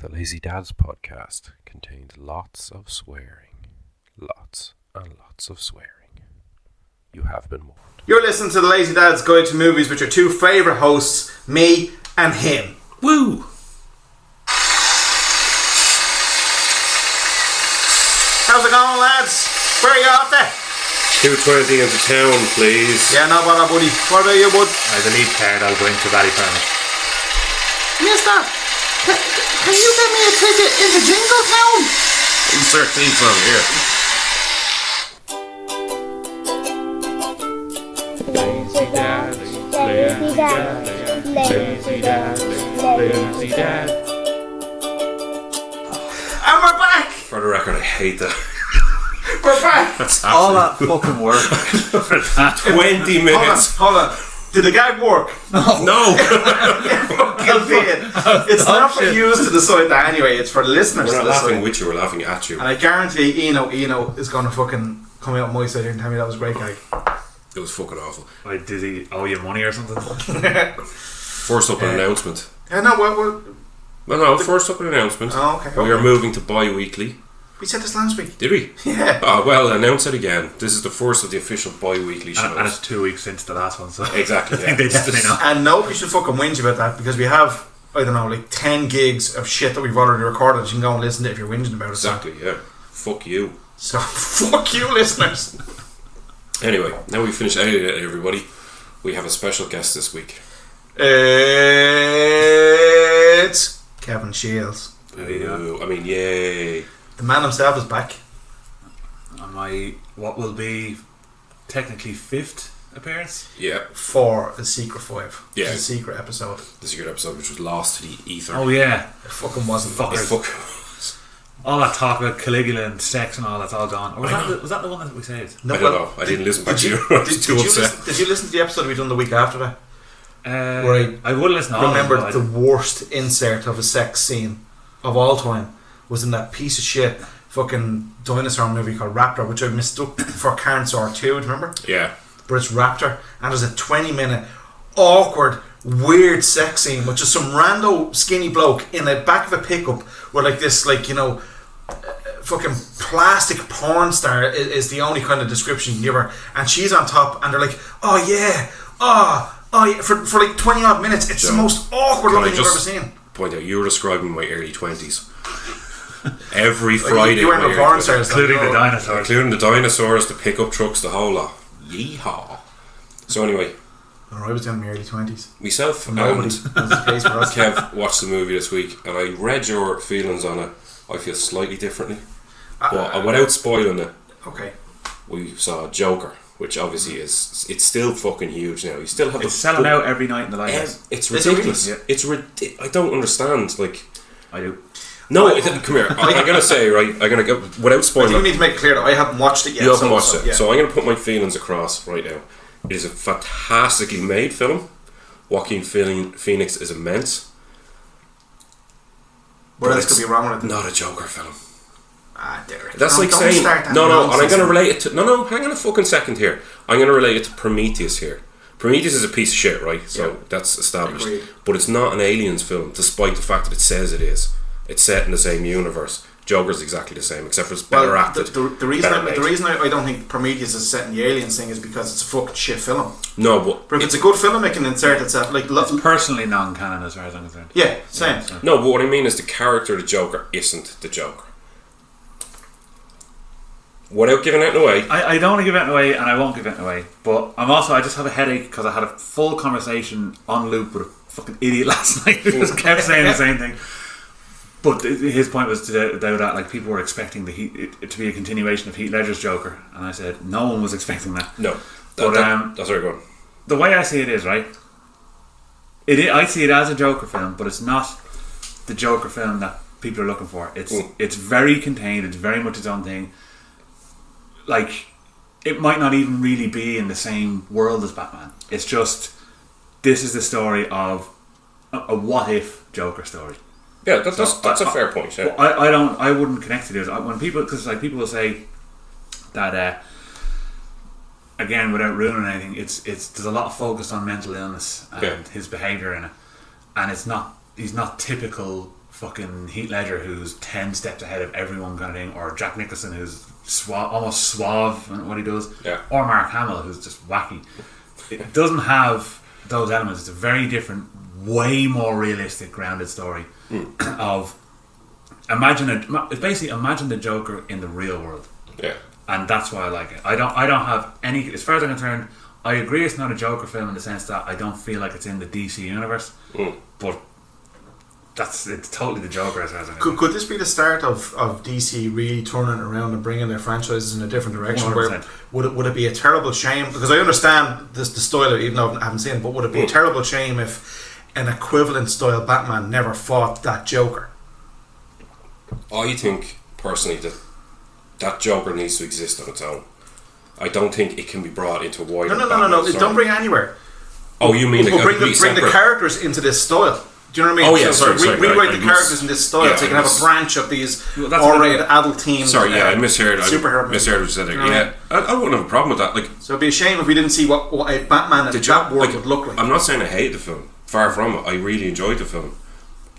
The Lazy Dads podcast contains lots of swearing. Lots and lots of swearing. You have been warned. You're listening to the Lazy Dads Guide to Movies with your two favourite hosts, me and him. Woo! How's it going, lads? Where are you off there? 2:20 into town, please. Yeah, no bother, buddy. What about you, bud? I have a lead card, I'll go into Ballyfermot. Mister, can you get me a ticket into Jingletown? Insert theme song here. Lazy dads, lazy dads, lazy dads, lazy dads. And we're back! For the record, I hate that. We're back! That's All that fucking work for that 20 minutes. Hold on. Did the gag work? No! Fucking did. It's not for you to decide that anyway, it's for the listeners We're to not laughing decide. with you, we're laughing at you. And I guarantee Eno is going to fucking come out on my side here and tell me that was a great gag. It was fucking awful. Wait, did he owe you money or something? First up, an announcement. Yeah, no, what? No, first up, an announcement. Oh, okay. We are moving to bi-weekly. We said this last week. Did we? Yeah. Oh, well, announce it again. This is the first of the official bi-weekly shows. And it's 2 weeks since the last one, so Exactly, I think they definitely know. And nobody should fucking whinge about that because we have, I don't know, like 10 gigs of shit that we've already recorded that you can go and listen to if you're whinging about it. Exactly, yeah. Fuck you. So fuck you, listeners. Anyway, now we've finished editing it, everybody. We have a special guest this week. It's Kevin Shields. There you go. Ooh, I mean, yay. The man himself is back. On my, what will be technically 5th appearance? Yeah, For the Secret 5. Yeah. It's a secret episode. the secret episode which was lost to the ether. Oh yeah. It fucking wasn't. Fuck. It's fuck. All that talk about Caligula and sex and all that's all gone. Or was that the one that we saved? I don't know. I didn't listen back to you. I was too upset. Did you listen to the episode we done the week after that? Right. I would listen to all Remember of the them, worst insert of a sex scene of all time was in that piece of shit fucking dinosaur movie called Raptor, which I mistook for Carnosaur 2, do you remember? Yeah. But it's Raptor, and there's a 20-minute awkward, weird sex scene with just some rando skinny bloke in the back of a pickup with like this, like, you know, fucking plastic porn star is the only kind of description you can give her, and she's on top, and they're like, oh yeah, for like 20 odd minutes. It's the most awkward Can I looking you've ever just seen. point out, you were describing my early 20s. Every Friday. You went my with early porn 20s. stars, including like, the dinosaurs. Including the dinosaurs, the pickup trucks, the whole lot. Yeehaw. So anyway, I was doing my early 20s. myself Nobody and was the case for us. Kev watched the movie this week, and I read your feelings on it. I feel slightly differently. But without spoiling it, Okay. we saw Joker, which obviously it's still fucking huge now. You still have It's selling out every night in the lighthouse. It's Is it ridiculous. really? It's I don't understand. Like, I do. no, come here. I'm gonna say right. I'm gonna go without I spoiling. think we need to make it clear that I haven't watched it yet. You haven't watched it, yeah. so I'm gonna put my feelings across right now. It is a fantastically made film. Joaquin Phoenix is immense. What but else could it's be wrong with it? Not a Joker film. Derek. That's like Don't saying start that no, and I'm nonsense. going to relate it to hang on a fucking second here. I'm going to relate it to Prometheus here. Prometheus is a piece of shit, right? So Yeah. that's established. Agreed. But it's not an aliens film, despite the fact that it says it is. It's set in the same universe. Joker's exactly the same, except for it's better acted. The reason better made. I don't think Prometheus is set in the aliens thing is because it's a fucking shit film. No, but But if it's a good film, it can insert itself. Like, It's personally non-canon as far as I'm concerned. yeah, same. no, but what I mean is the character of the Joker isn't the Joker. Without giving it away. I don't want to give it away, and I won't give it away. But I just have a headache because I had a full conversation on loop with a fucking idiot last night who just kept saying the same thing. But his point was that like people were expecting it to be a continuation of Heath Ledger's Joker, and I said no one was expecting that. No, But, that's where you're going. The way I see it is right. I see it as a Joker film, but it's not the Joker film that people are looking for. It's very contained. It's very much its own thing. Like, it might not even really be in the same world as Batman. It's just, this is the story of a what if Joker story. Yeah, that's a fair point. Yeah. I wouldn't connect to this when people, because like people will say that again, without ruining anything, it's there's a lot of focus on mental illness and his behaviour in it, and he's not typical fucking Heath Ledger who's 10 steps ahead of everyone kind of thing, or Jack Nicholson who's almost suave in what he does, or Mark Hamill who's just wacky. It doesn't have those elements. It's a very different, way more realistic, grounded story of imagine the Joker in the real world. Yeah. And that's why I like it. I don't have any, as far as I'm concerned, I agree it's not a Joker film in the sense that I don't feel like it's in the DC universe, but it's totally the Joker as far as I'm concerned. Could this be the start of DC really turning around and bringing their franchises in a different direction? 100%. Where would it be a terrible shame, because I understand the style, even though I haven't seen it, but would it be a terrible shame if an equivalent style Batman never fought that Joker? I think personally that Joker needs to exist on its own. I don't think it can be brought into a wider. No. Batman Don't bring it anywhere. Oh, you mean bring the characters into this style? Do you know what I mean? Oh yeah, sorry. Rewrite the characters in this style, so you can have a branch of these R-rated adult teams. Sorry, I misheard. Superhero. I misheard what you said there. Yeah, I wouldn't have a problem with that. Like, so it'd be a shame if we didn't see what a Batman in that world would look like. I'm not saying I hate the film. Far from it. I really enjoyed the film.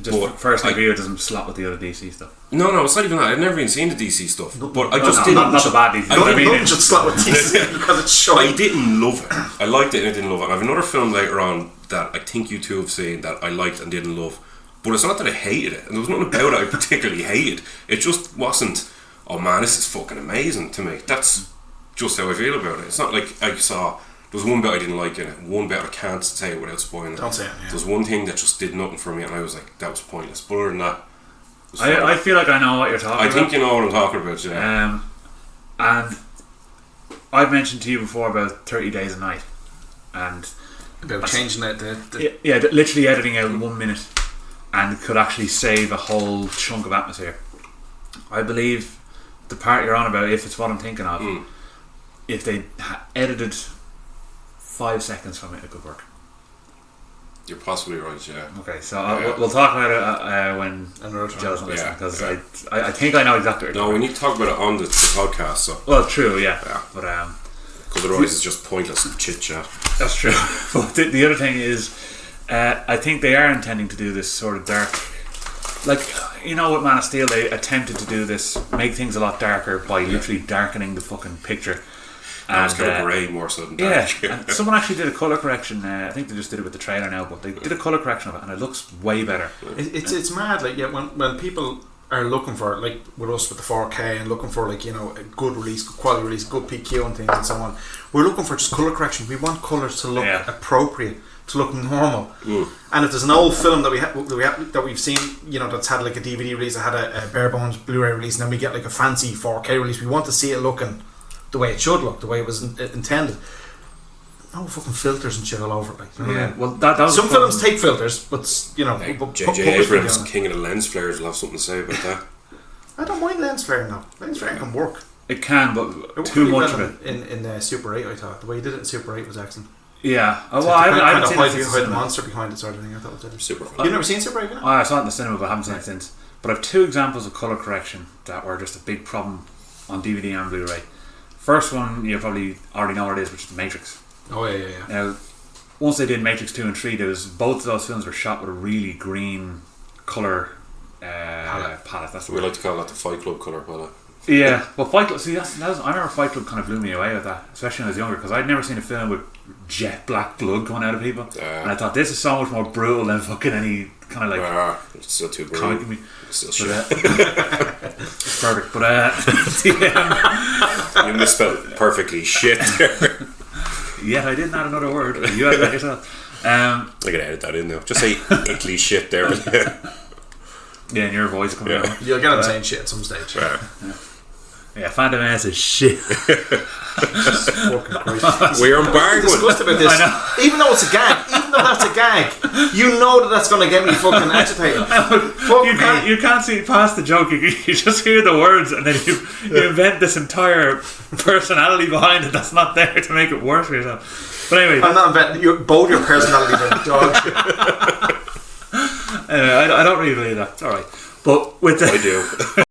Just personally, it doesn't slot with the other DC stuff. No, it's not even that. I've never even seen the DC stuff, but I just didn't. Not the bad DC. Nothing should slot with DC because it's short. I didn't love it. I liked it and I didn't love it. I have another film later on that I think you two have seen that I liked and didn't love, but it's not that I hated it, and there was nothing about it I particularly hated. It just wasn't, oh man, this is fucking amazing to me. That's just how I feel about it. It's not like I saw, there was one bit I didn't like in it, one bit I can't say it without spoiling it. Don't say it, yeah. There's one thing that just did nothing for me, and I was like, that was pointless. But other than that, it was I feel like I know what you're talking about. I think you know what I'm talking about, yeah. And I've mentioned to you before about 30 Days a Night, and about changing literally editing out 1 minute, and could actually save a whole chunk of atmosphere. I believe the part you're on about, if it's what I'm thinking of, if they edited 5 seconds from it, it could work. You're possibly right, yeah. Okay, so we'll talk about it when Joe's on listening, because I think I know exactly what you're we need to talk about it on the podcast. So. Well, true, yeah. But because otherwise it's just pointless chit chat. That's true. But the other thing is, I think they are intending to do this sort of dark, like, you know, with Man of Steel they attempted to do this, make things a lot darker by literally darkening the fucking picture. And it's kind of grey more so than dark. Yeah, and someone actually did a colour correction. I think they just did it with the trailer now, but they did a colour correction of it, and it looks way better. It's mad, like, when people are looking for, like with us with the 4K and looking for, like, you know, a good release, good quality release, good PQ and things and so on, we're looking for just colour correction. We want colours to look appropriate, to look normal. And if there's an old film that we've seen, you know, that's had like a DVD release, that had a bare bones Blu-ray release, and then we get like a fancy 4K release, we want to see it looking the way it should look, the way it was intended. No fucking filters and shit all over it, like, you know what I mean? Well, that was some films take filters, but you know, J.J. Abrams, king of the lens flares, will have something to say about that. I don't mind lens flaring though. Lens flaring can work. It can, but too much of it. In Super 8, I thought the way he did it in Super 8 was excellent. Yeah. I haven't seen it. Hide the monster behind it, sort of thing. I thought it was super fun. You've never seen Super 8? Oh, I saw it in the cinema, but I haven't seen it since. But I have two examples of colour correction that were just a big problem on DVD and Blu-ray. First one, you probably already know what it is, which is Matrix. Oh yeah. Now, once they did Matrix 2 and 3, both of those films were shot with a really green colour palette. That's we like to call that the Fight Club colour palette. Yeah, well, Fight Club. See, I remember Fight Club kind of blew me away with that, especially when I was younger, because I'd never seen a film with jet black blood coming out of people, and I thought this is so much more brutal than fucking any kind of like. It's still too brutal. It's still shit. It's perfect, but you misspelled perfectly shit. Yet I didn't add another word. You added that yourself. I can edit that in though. Just say ugly shit there. Yeah, and your voice coming out. You'll get him saying shit at some stage. Yeah, Phantom Menace is shit. We're embargoed. Discussed about this. Even though it's a gag, even though that's a gag, you know that's going to get me fucking agitated. You can't see past the joke. You just hear the words, and then you invent this entire personality behind it that's not there to make it worse for yourself. But anyway, I'm not inventing both your personalities are dog shit. Anyway, I don't really believe that. It's alright. But with the I do.